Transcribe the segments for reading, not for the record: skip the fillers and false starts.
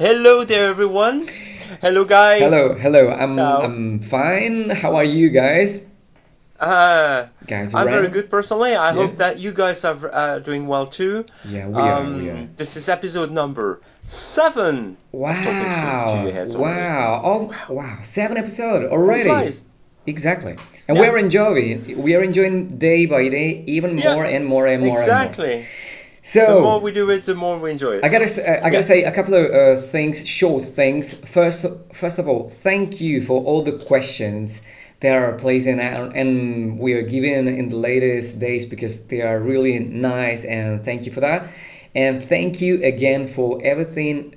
Hello there, everyone. Hello, Guy. Hello. I'm Ciao. I'm fine. How are you guys? Uh, Guys I'm very around? good personally. I Yeah. hope that you guys are doing well too. Yeah, we are. This is episode number 7 of Talking to Your Wow. Heads Only. Wow. Oh, Wow, wow. 7 episode time already. flies. Exactly. And Yeah, we are enjoying day by day even yeah, more and more and more and more. exactly. The more So, we do it, the more we enjoy I it. gotta say, I gotta Yeah. say a couple of things, short things. First of all, thank you for all the questions they are placing out, and we are giving in the latest days because they are really nice. And thank you for that. And thank you again for everything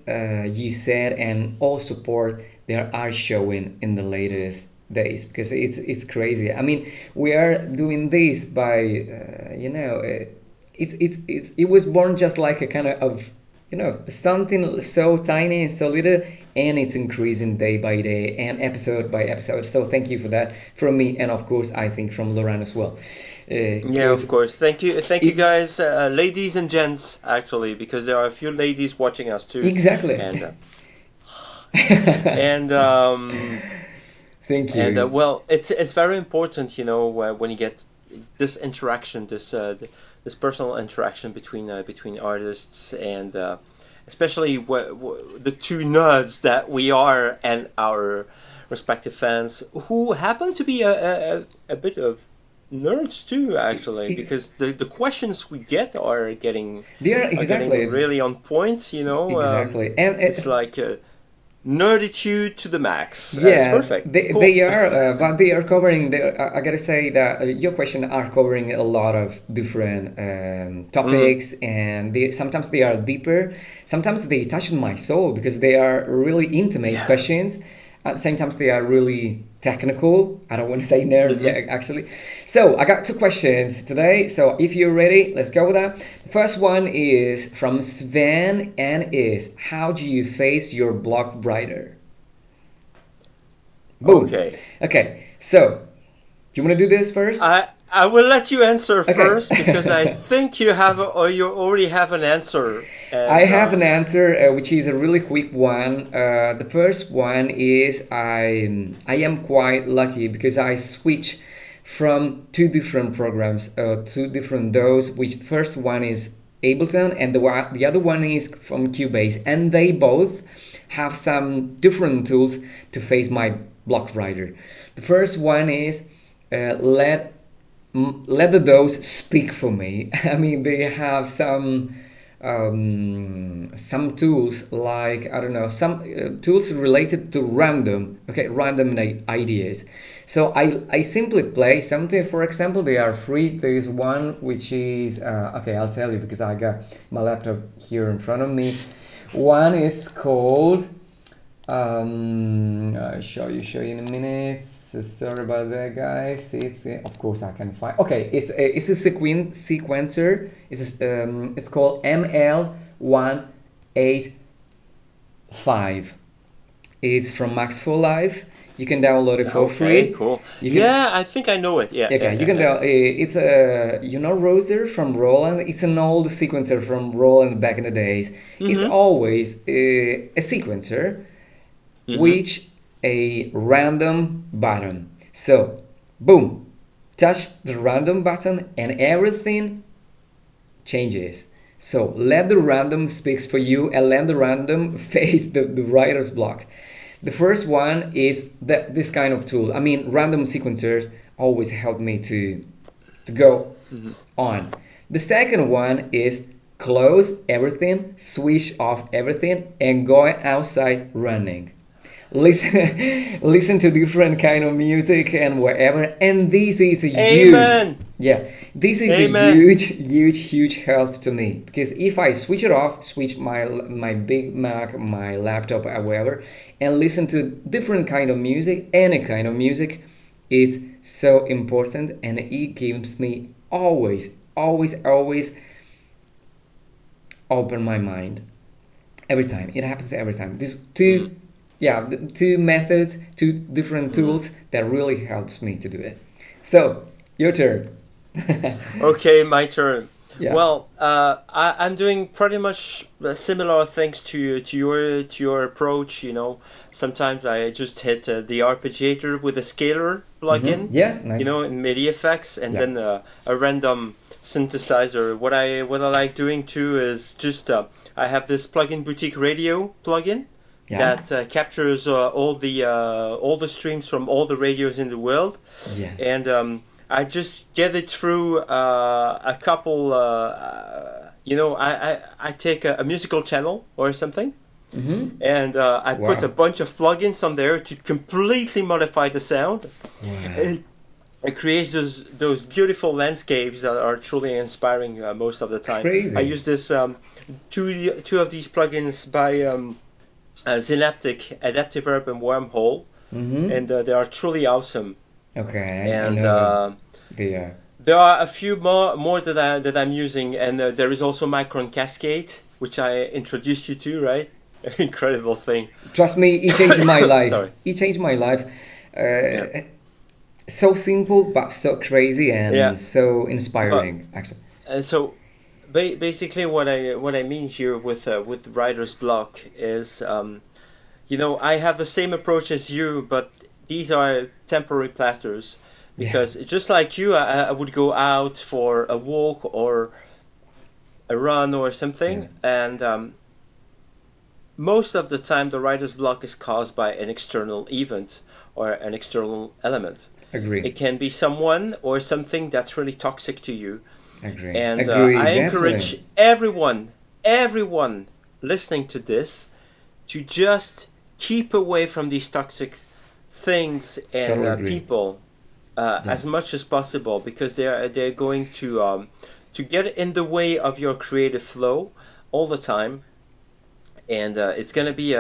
you said and all support they are showing in the latest days because it's crazy. I mean, we are doing this by it was born just like a kind of something so tiny and so little, and it's increasing day by day and episode by episode. So thank you for that from me, and of course I think from Lauren as well, Yeah, because of course. Thank you, it guys, ladies and gents, actually, because there are a few ladies watching us too, exactly. and and um, Thank And you. well, it's very important, when you get this interaction, this personal interaction between artists and especially the two nerds that we are and our respective fans who happen to be a bit of nerds too, actually, Ex- because the questions we get they are are getting exactly really on point. exactly, and It's like nerditude to the max. It's yeah, perfect. they Cool. are, but they are covering. I gotta say that your question are covering a lot of different Mm. topics, and sometimes they are deeper. Sometimes they touch my soul because they are really intimate Yeah. questions. Sometimes they are really technical. I don't want to say nerd, Mm-hmm. yeah, actually. So I got two questions today. So if you're ready, let's go with that. The first one is from Sven and is how do you face your block writer? Boom. Okay. Okay, so do you want to do this first? I will let you answer Okay. first because I think you have or you already have an answer. I And have an answer, which is a really quick one. The first one is I am quite lucky because I switch from two different programs, two different DOS. Which the first one is Ableton, and the other one is from Cubase, and they both have some different tools to face my block writer. The first one is let the DOS speak for me. I mean, they have some tools like I don't know some tools related to random ideas. So I simply play something. For example, they are free. There is one which is okay, I'll tell you because I got my laptop here in front of me. One is called I'll show you in a minute. So sorry about that, guys. It's of course I can find. Okay, it's a sequencer. It's called ML185. It's from Max for Life. You can download it for okay, free. cool. You can Yeah, I think I know it. Yeah, yeah, Okay, you yeah, can yeah. tell it's a Roser from Roland. It's an old sequencer from Roland back in the days. It's Mm-hmm. always a sequencer Mm-hmm. which a random button. So, boom, touch the random button and everything changes. So let the random speaks for you and let the random face the writer's block. The first one is this kind of tool. I mean, random sequencers always help me to go Mm-hmm. on. The second one is close everything, switch off everything, and go outside running. Listen to different kind of music and whatever, and this is a huge Amen. yeah, this is a Amen. huge help to me because if I switch it off, switch my big Mac, my laptop, or whatever, and listen to different kind of music, any kind of music, it's so important, and it gives me always open my mind every time. It happens every time. These Mm-hmm. two, yeah, the two methods, two different Mm-hmm. tools that really helps me to do it. So your turn. Okay, my turn. Yeah. Well, I'm doing pretty much similar things to your approach. Sometimes I just hit the arpeggiator with a scalar plugin, Yeah, nice. in MIDI effects, and Yeah. then a random synthesizer. What I like doing too is just I have this plugin boutique radio plugin Yeah. that captures all the streams from all the radios in the world, Yeah. and I just get it through a couple. I take a musical channel or something, and I put a Wow. bunch of plugins on there to completely modify the sound. Wow. And it creates those beautiful landscapes that are truly inspiring most of the time. I Crazy. use this two of these plugins by Synaptic, Adaptive Herb, and Wormhole, and they are truly awesome. Okay, I And know the there are a few more that I'm using, and there is also Micron Cascade, which I introduced you to, right? Incredible thing. trust me, it changed my life. Sorry. It changed my life. Yeah. So simple but so crazy Yeah. and so But inspiring, actually. so basically, what I mean here with writer's block is, I have the same approach as you, but these are temporary plasters. Yeah. Because just like you, I would go out for a walk or a run or Yeah. something, and most of the time the writer's block is caused by an external event or an external element. Agree. It can be someone or something that's really toxic to you. Agree. And Agree, I definitely. encourage everyone listening to this to just keep away from these toxic things and Totally agree. people Yeah. as much as possible, because they're going to get in the way of your creative flow all the time, and it's gonna be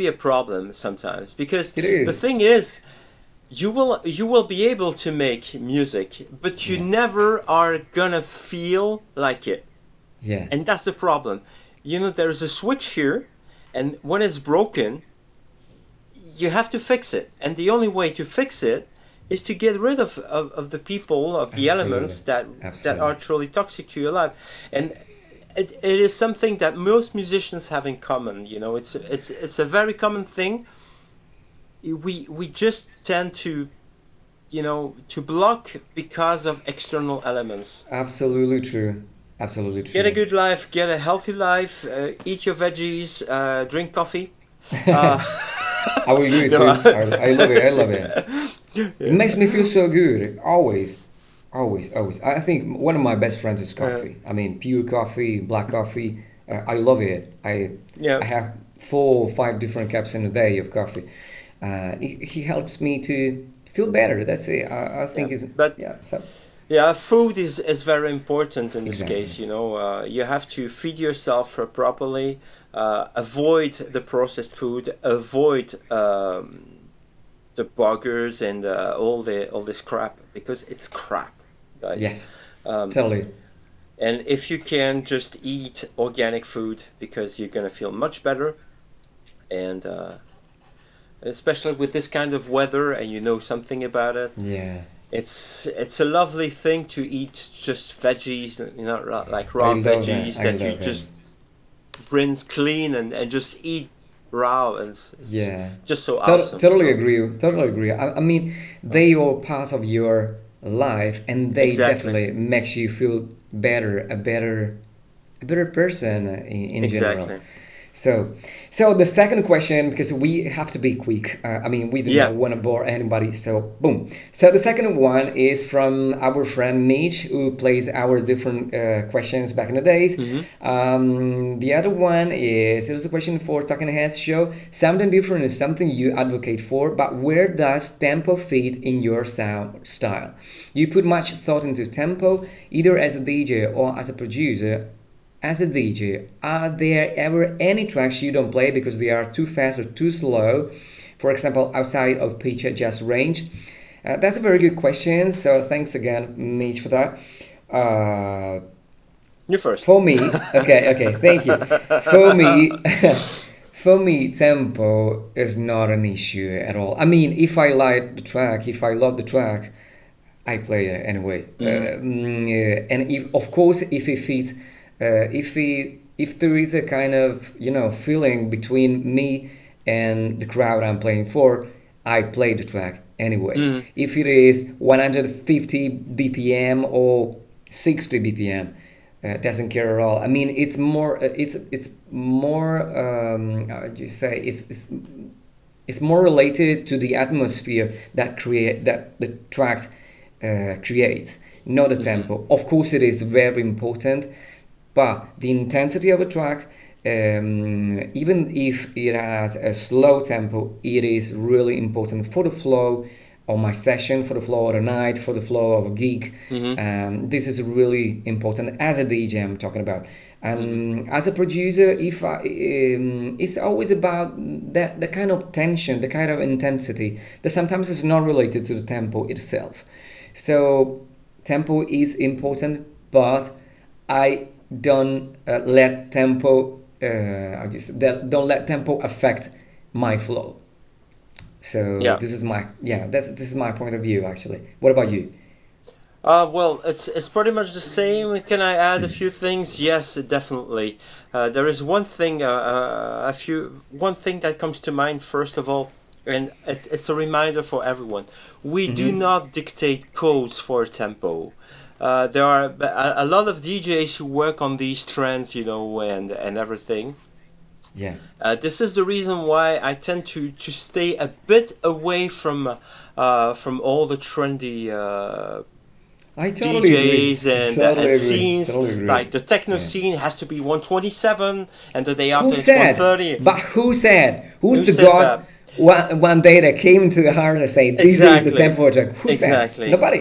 a problem sometimes, because It the is. thing is, you will be able to make music, but you Yeah. never are gonna feel like it, Yeah. and that's the problem. There's a switch here, and when it's broken, you have to fix it, and the only way to fix it is to get rid of the people, of the Absolutely. elements that are Absolutely. truly toxic to your life. And it is something that most musicians have in common. It's a very common thing. We just tend to block because of external elements. Absolutely true. Absolutely Get a true. good life, get a healthy life, eat your veggies, drink coffee. uh, I will agree no, too. I love it. I love it. It makes me feel so good. Always. Always, always. I think one of my best friends is uh, coffee. I mean, pure coffee, black coffee. I love it. I yeah, have 4 or 5 different cups in a day of coffee. He helps me to feel better. That's it. I yeah. think is But yeah. So yeah, food is very important in this exactly. case. You have to feed yourself properly. Avoid the processed food. Avoid the burgers and all this crap, because it's crap, guys. Yes, Um, totally. and if you can, just eat organic food, because you're gonna feel much better. And especially with this kind of weather, and you know something about it, Yeah, it's a lovely thing to eat just veggies, like I raw love that. veggies I that you love it. just rinse clean and just eat raw, and it's Yeah, just so awesome, totally agree. Totally agree. I mean, they are part of your life, and they Exactly, definitely makes you feel better, a better person in general. exactly. So, so the second question, because we have to be quick. I mean, we do not Yeah. want to bore anybody. So, boom. So the second one is from our friend Mitch, who plays our different questions back in the days. Hmm. The other one is it was a question for Talking Heads show. Something different is something you advocate for, but where does tempo fit in your sound style? You put much thought into tempo, either as a DJ or as a producer. As a DJ, are there ever any tracks you don't play because they are too fast or too slow? For example, outside of pitch adjust range? That's a very good question. So thanks again, Mitch, for that. Uh, You first. for me, okay, thank you. For me, for me, tempo is not an issue at all. I mean, if I like the track, if I love the track, I play it anyway. Mm-hmm. And if, of course, if there is a kind of feeling between me and the crowd I'm playing for, I play the track anyway. Mm-hmm. If it is 150 BPM or 60 BPM, doesn't care at all. I mean, it's more how would you say it's more related to the atmosphere that the tracks creates, not the Mm-hmm. tempo. Of course, it is very important, but the intensity of a track, even if it has a slow tempo, it is really important for the flow of my session, for the flow of the night, for the flow of a gig. Mm-hmm. This is really important as a DJ. I'm talking about, Mm-hmm. and as a producer, if it's always about that the kind of tension, the kind of intensity that sometimes is not related to the tempo itself. So tempo is important, but I don't let tempo. Don't let tempo affect my flow. So Yeah. this is my this is my point of view actually. What about you? Well, it's pretty much the same. Can I add a few things? Yes, definitely. There is one thing that comes to mind first of all, and it's a reminder for everyone. We do Mm-hmm. not dictate codes for tempo. There are a lot of DJs who work on these trends, and everything. Yeah, This is the reason why I tend to stay a bit away from all the trendy I totally agree. DJs and Totally agree. scenes. Totally agree. Like the techno Yeah. scene has to be 127, and the day Who after it's said? 130. But who said? Who's Who the said god? that? One day that came to the heart and say, "This is the Exactly, tempo track." Who said? exactly. Nobody.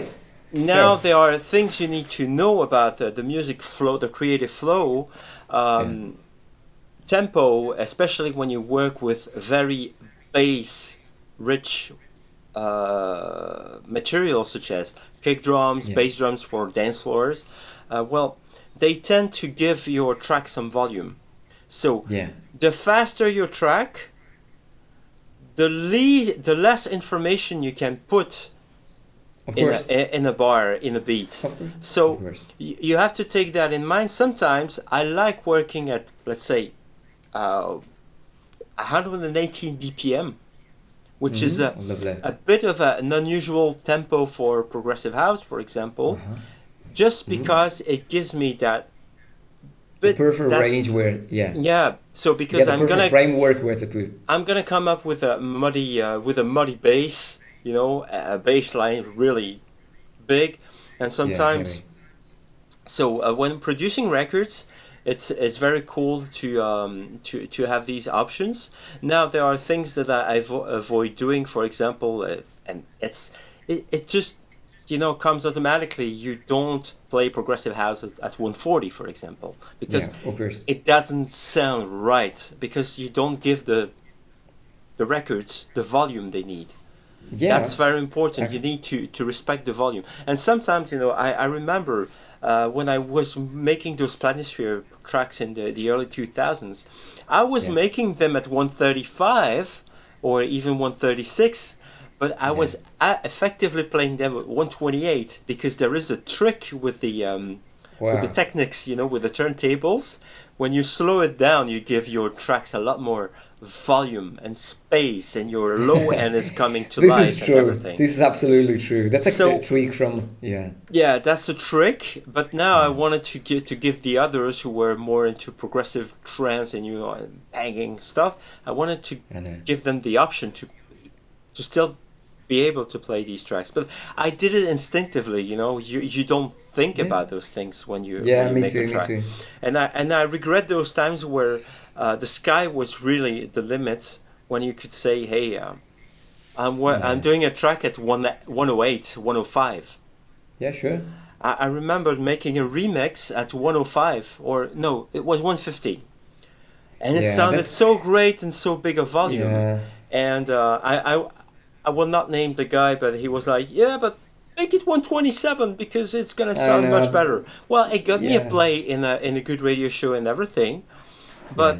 Now So there are things you need to know about the music flow, the creative flow, yeah, um, tempo, especially when you work with very bass rich material such as kick drums, yeah, bass drums for dance floors. Well, they tend to give your track some volume. So yeah. the faster your track, the less information you can put Of in course, a bar, in a beat. of course, of So course. you have to take that in mind. Sometimes I like working at, let's say, 118 BPM, which is Mm-hmm. Lovely. a bit of an unusual tempo for progressive house, for example, Uh-huh. just Mm-hmm. because it gives me that The bit. perfect range where yeah, Yeah. So you get because the perfect framework where to put. I'm gonna come up with a muddy bass, a bass line really big, and Yeah, sometimes. heavy. So when producing records, it's very cool to have these options. Now there are things that I avoid doing. For example, and it just comes automatically. You don't play progressive house at 140, for example, Yeah, because of course. it doesn't sound right because you don't give the records the volume they need. That's Yeah. very important. You Ac- need to respect the volume. And sometimes, I remember when I was making those Planisphere tracks in the early 2000s, I was yeah. making them at 135 or even 136, but I Yeah. was effectively playing them at 128 because there is a trick with the Wow. techniques, with the turntables. When you slow it down, you give your tracks a lot more volume and space, and your low end is coming to This is life and true. everything. This is absolutely true. That's a So trick from yeah. yeah, that's a trick. But now I Yeah. wanted to give the others who were more into progressive trance and and banging stuff. I wanted to I know. give them the option to still be able to play these tracks. But I did it instinctively. You don't think Yeah. about those things when Yeah, you me make a too, me track, too. and I regret those times where the sky was really the limit when you could say, "Hey, I'm Yeah. doing a track at 108, 105." Yeah, sure. I remember making a remix at 105, or no, it was 150, and it Yeah, sounded that's so great and so big a volume. yeah. And I will not name the guy, but he was like, "Yeah, but make it 127 because it's gonna I sound much know. better." Well, it got me a Yeah. play in a good radio show and everything, Yeah. but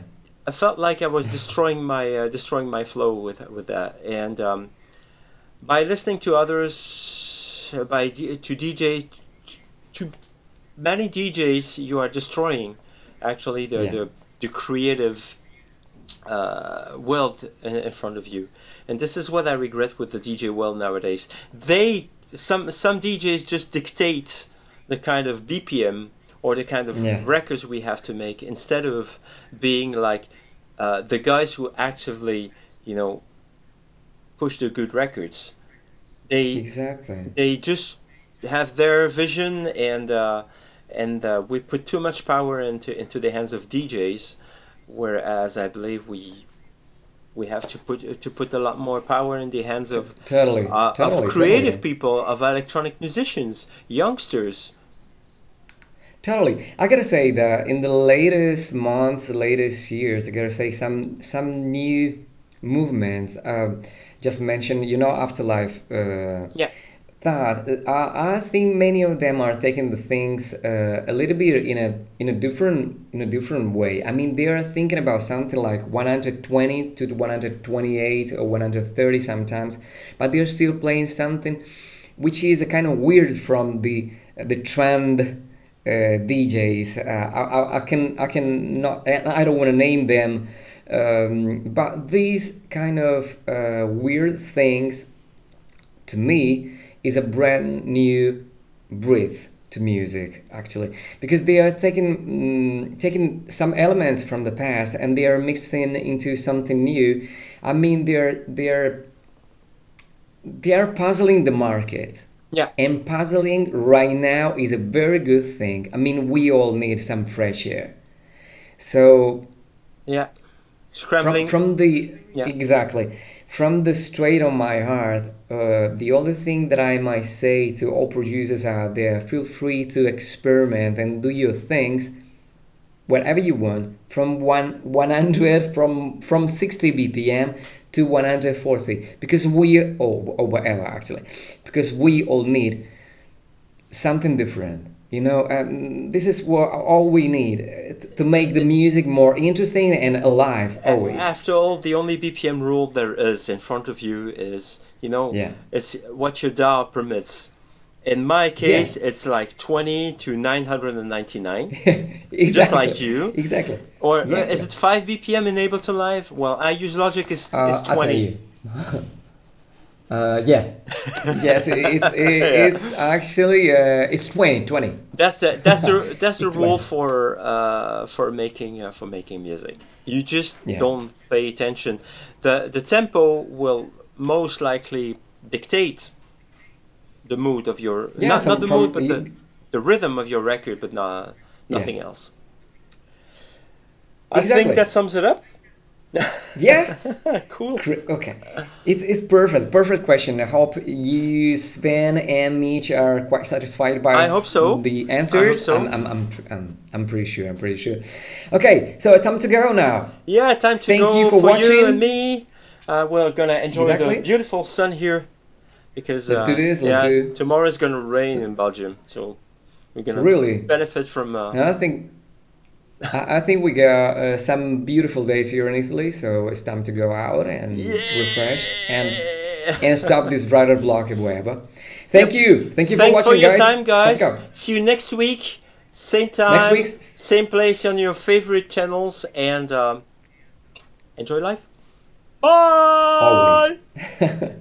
I felt like I was destroying my flow with that, and by listening to others, to DJ, to many DJs, you are destroying actually Yeah. the creative world in front of you. And this is what I regret with the DJ world nowadays. Some DJs just dictate the kind of BPM or the kind Yeah. of records we have to make, instead of being like the guys who actively, you know, push the good records. They Exactly. they just have their vision, and we put too much power into the hands of DJs, whereas I believe we have to put a lot more power in the hands Totally. of Totally. creative Totally. people, of electronic musicians, youngsters. Totally. I gotta say that in the latest months, latest years, I gotta say some new movements. Just mentioned, Afterlife. Yeah, That I think many of them are taking the things a little bit in a different way. I mean, they are thinking about something like 120 to 128 or 130 sometimes, but they're still playing something which is a kind of weird from the trend DJs. I can not, I don't want to name them, but these kind of weird things to me is a brand new breath to music, actually, because they are taking some elements from the past and they are mixing into something new. I mean, they are puzzling the market, yeah, and puzzling right now is a very good thing. I mean, we all need some fresh air. So yeah. from Scrambling. from the Yeah, exactly from the straight on my heart, the only thing that I might say to all producers out there: feel free to experiment and do your things wherever you want, from 100, from 60 bpm to 140, because or whatever, actually, because we all need something different, and this is what all we need, to make the music more interesting and alive always. after all, the only BPM rule there is in front of you is, Yeah. it's what your DAW permits. In my Yeah. case, it's like 20 to 999, just Exactly. like you. Exactly. Or Yes, is yes. it 5 BPM enabled to live? Well, I use Logic is I'll tell 20. you. Yeah. Yes, Yeah. it's actually it's 20, 20. That's the It's rule 20. for making music. You just Yeah. don't pay attention. The tempo will most likely dictate the mood of your, Yeah, not some the mood, from but the rhythm of your record, but not yeah. nothing else. I think Exactly. that sums it up. Yeah. Cool. Okay. It's perfect. Perfect question. I hope you, Sven, and Mitch are quite satisfied I by hope so. the I hope answers. I'm so. I'm I'm tr- I'm pretty sure. I'm pretty sure. Okay, so it's time to go now. Yeah, time to Thank you go for for you and watching. me. We're gonna enjoy the Exactly. beautiful sun here because Let's do this. Let's yeah, do. tomorrow is gonna rain in Belgium, so we're gonna Really. benefit from. No, I think we got some beautiful days here in Italy, so it's time to go out and refresh and Yeah. stop this writer block and whatever. Thank Yep. you. Thank you for Thanks for watching, your guys. time, Let's guys. go. See you next week. Same Next time, week, same place on your favorite channels, and enjoy life. always. Bye.